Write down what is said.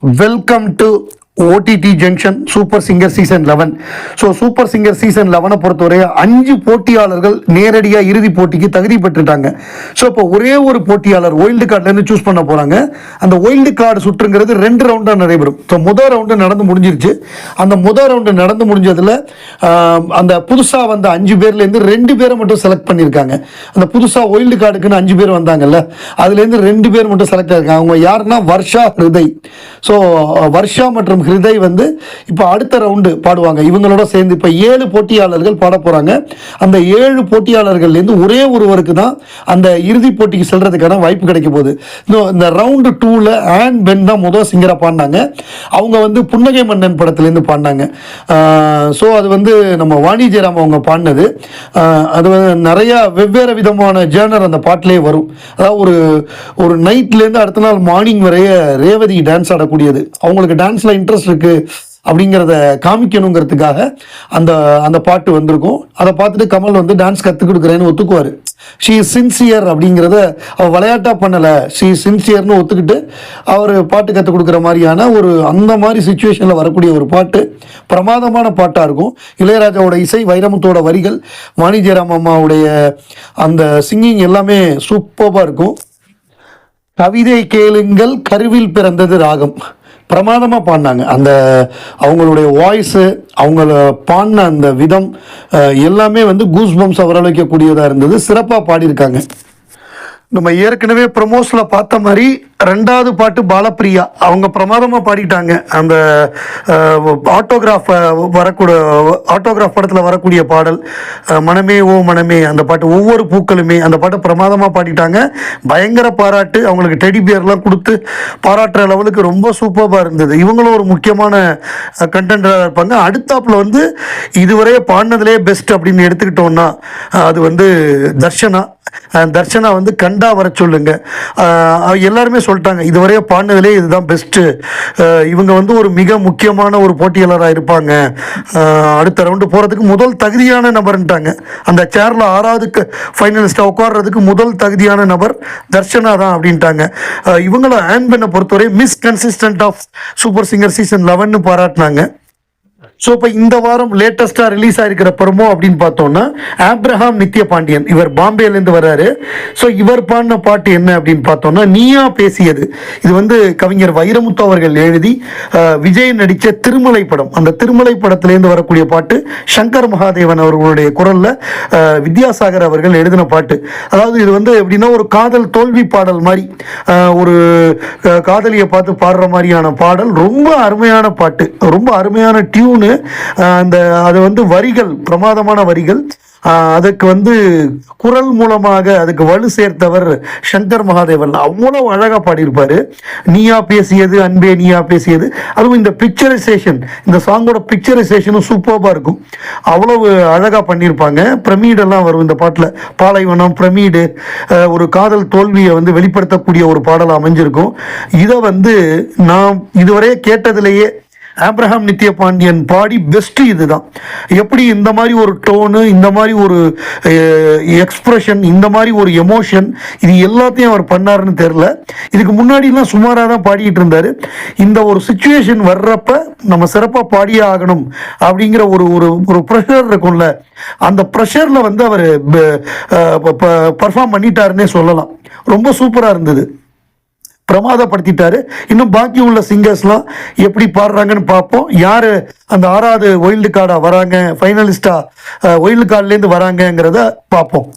Welcome to OTT Junction Super Singer Season 11. So super singer season 11 பொறுத்தவரை 5 போட்டியாளர்கள் நேரடியாக இறுதி போட்டிக்கு தகுதி பெற்றுட்டாங்க. ஸோ இப்போ ஒரே ஒரு போட்டியாளர் ஒயில்டு கார்ட்லேருந்து சூஸ் பண்ண போகிறாங்க. அந்த ஒயில்டு கார்டு சுற்றுங்கிறது 2 ரவுண்டாக நடைபெறும். ஸோ முதல் ரவுண்டு நடந்து முடிஞ்சிருச்சு. அந்த முதல் ரவுண்டு நடந்து முடிஞ்சதில் அந்த புதுசாக வந்த 5 பேர்லேருந்து 2 பேரை மட்டும் செலக்ட் பண்ணியிருக்காங்க. அந்த புதுசாக ஒயில்டு கார்டுக்குன்னு 5 பேர் வந்தாங்கல்ல, அதுலேருந்து 2 பேர் மட்டும் செலக்ட் ஆயிருக்காங்க. அவங்க யாருன்னா வர்ஷா, ஹிருதய். ஸோ வர்ஷா மற்றும் ஹிருதய் வந்து இப்போ அடுத்த ரவுண்டு பாடுவாங்க. இவங்களோட சேர்ந்து இப்போ 7 போட்டியாளர்கள் பாட போகிறாங்க. அந்த 7 போட்டியாளர்கள்லேருந்து ஒரே ஒருவருக்கு தான் அந்த இறுதி போட்டிக்கு செல்றதுக்கான வாய்ப்பு கிடைக்க போகுது. இந்த ரவுண்டு 2ல் ஆன் பென் தான் முதல் சிங்கராக பாடினாங்க. அவங்க வந்து புன்னகை மன்னன் படத்துலேருந்து பாடினாங்க. ஸோ அது வந்து நம்ம வாணி ஜெயராம் அவங்க பாடினது. அது வந்து நிறையா வெவ்வேறு விதமான ஜேர்னர் அந்த பாட்டிலே வரும். அதாவது ஒரு நைட்லேருந்து அடுத்த நாள் மார்னிங் வரைய ரேவதி டான்ஸ் ஆடக்கூடியது. அவங்களுக்கு டான்ஸில் இன்ட்ரெஸ்ட் இருக்குது அப்படிங்கிறத காமிக்கணுங்கிறதுக்காக அந்த பாட்டு வந்திருக்கும். அதை பார்த்துட்டு கமல் வந்து டான்ஸ் கற்றுக் கொடுக்குறேன்னு ஒத்துக்குவார். ஷீ சின்சியர் அப்படிங்கிறத அவர் விளையாட்டாக பண்ணலை, ஷீ சின்சியர்னு ஒத்துக்கிட்டு அவர் பாட்டு கற்றுக் கொடுக்குற மாதிரியான அந்த மாதிரி சுச்சுவேஷனில் வரக்கூடிய ஒரு பாட்டு பிரமாதமான பாட்டாக இருக்கும். இளையராஜாவோட இசை, வைரமுத்தோட வரிகள், வாணி ஜெயராம் அம்மாவுடைய அந்த சிங்கிங் எல்லாமே சூப்பராக இருக்கும். கவிதை கேளுங்கள், கருவில் பிறந்தது ராகம் பிரமாதமாக பாடினாங்க. அவங்களுடைய வாய்ஸு, அவங்கள பாடின அந்த விதம் எல்லாமே வந்து கூஸ் பம்ப்ஸை வரவழைக்கக்கூடியதாக இருந்தது. சிறப்பாக பாடியிருக்காங்க. நம்ம ஏற்கனவே ப்ரமோஸில் பார்த்த மாதிரி 2வது பாட்டு பாலப்பிரியா அவங்க பிரமாதமாக பாடிட்டாங்க. அந்த ஆட்டோகிராஃப் படத்தில் வரக்கூடிய பாடல் மனமே ஓ மனமே, அந்த பாட்டு ஒவ்வொரு பூக்களுமே, அந்த பாட்டை பிரமாதமாக பாடிட்டாங்க. பயங்கர பாராட்டு. அவங்களுக்கு டெடி பியர்லாம் கொடுத்து பாராட்டுற லெவலுக்கு ரொம்ப சூப்பராக இருந்தது. இவங்களும் ஒரு முக்கியமான கண்டென்டராக இருப்பாங்க. அடுத்தாப்பில் வந்து இதுவரையே பாடினதுலேயே பெஸ்ட் அப்படின்னு எடுத்துக்கிட்டோன்னா அது வந்து தர்ஷனா வந்து கண்டா வர சொல்லுங்க. எல்லாருமே சொல்லிட்டாங்க இதுவரையே பாடினதுலே இதுதான் பெஸ்ட்டு. இவங்க வந்து ஒரு மிக முக்கியமான ஒரு போட்டியாளராக இருப்பாங்க. அடுத்த ரவுண்டு போகிறதுக்கு முதல் தகுதியான நபர்ன்ட்டாங்க. அந்த சேரில் 6வது ஃபைனலிஸ்ட்டாக உட்கார்றதுக்கு முதல் தகுதியான நபர் தர்ஷனா தான் அப்படின்ட்டாங்க. இவங்கள ஆன் பண்ண பொறுத்தவரை miss consistent of super singer season 11 பாராட்டினாங்க. ஸோ இப்போ இந்த வாரம் லேட்டஸ்ட்டாக ரிலீஸ் ஆகிருக்கிற ப்ரோமோ அப்படின்னு பார்த்தோன்னா ஆப்ரஹாம் நித்யபாண்டியன், இவர் பாம்பேலேருந்து வர்றாரு. ஸோ இவர் பாடின பாட்டு என்ன அப்படின்னு பார்த்தோன்னா நீயா பேசியது. இது வந்து கவிஞர் வைரமுத்து அவர்கள் எழுதி விஜய் நடித்த திருமலை படம், அந்த திருமலை படத்துலேருந்து வரக்கூடிய பாட்டு சங்கர் மகாதேவன் அவர்களுடைய குரலில் வித்யாசாகர் அவர்கள் எழுதின பாட்டு. அதாவது இது வந்து எப்படின்னா ஒரு காதல் தோல்வி பாடல் மாதிரி, ஒரு காதலியை பார்த்து பாடுற மாதிரியான பாடல். ரொம்ப அருமையான பாட்டு, ரொம்ப அருமையான டியூனு. அது வந்து வரிகள் பிரமாதமான வரிகள். அதுக்கு வந்து குரல் மூலமாக அதுக்கு வலு சேர்த்தவர் சங்கர் மகாதேவன். அவ்வளவு அழகாக பாடியிருப்பார். நீயா பேசியது அன்பே நீயா பேசியது. அதுவும் இந்த பிக்சரைசேஷன், இந்த சாங்கோட பிக்சரைசேஷனும் சூப்பராக இருக்கும். அவ்வளவு அழகாக பண்ணியிருப்பாங்க. பிரமீடெல்லாம் வரும் இந்த பாட்டில். பாலைவனம், பிரமீடு, ஒரு காதல் தோல்வியை வந்து வெளிப்படுத்தக்கூடிய ஒரு பாடல் அமைஞ்சிருக்கும். இதை வந்து நாம் இதுவரை கேட்டதிலேயே ஆப்ரஹாம் நித்யபாண்டியன் பாடி பெஸ்ட்டு இதுதான். எப்படி இந்த மாதிரி ஒரு டோனு, இந்த மாதிரி ஒரு எக்ஸ்பிரஷன், இந்த மாதிரி ஒரு எமோஷன், இது எல்லாத்தையும் அவர் பண்ணாருன்னு தெரில. இதுக்கு முன்னாடிலாம் சுமாராக தான் பாடிக்கிட்டு இருந்தார். இந்த ஒரு சுச்சுவேஷன் வர்றப்ப நம்ம சிறப்பாக பாடியே ஆகணும் அப்படிங்கிற ஒரு ப்ரெஷர் இருக்கும்ல, அந்த ப்ரெஷரில் வந்து அவர் பர்ஃபார்ம் பண்ணிட்டாருன்னே சொல்லலாம். ரொம்ப சூப்பராக இருந்தது, பிரமாதப்படுத்திட்டாரு. இன்னும் பாக்கி உள்ள சிங்கர்ஸ்லாம் எப்படி பாடுறாங்கன்னு பார்ப்போம். யார் அந்த 6வது ஒயில்டு கார்டாக வராங்க, ஃபைனலிஸ்டாக ஒயில்டு கார்ட்லேருந்து வராங்கங்கிறத பார்ப்போம்.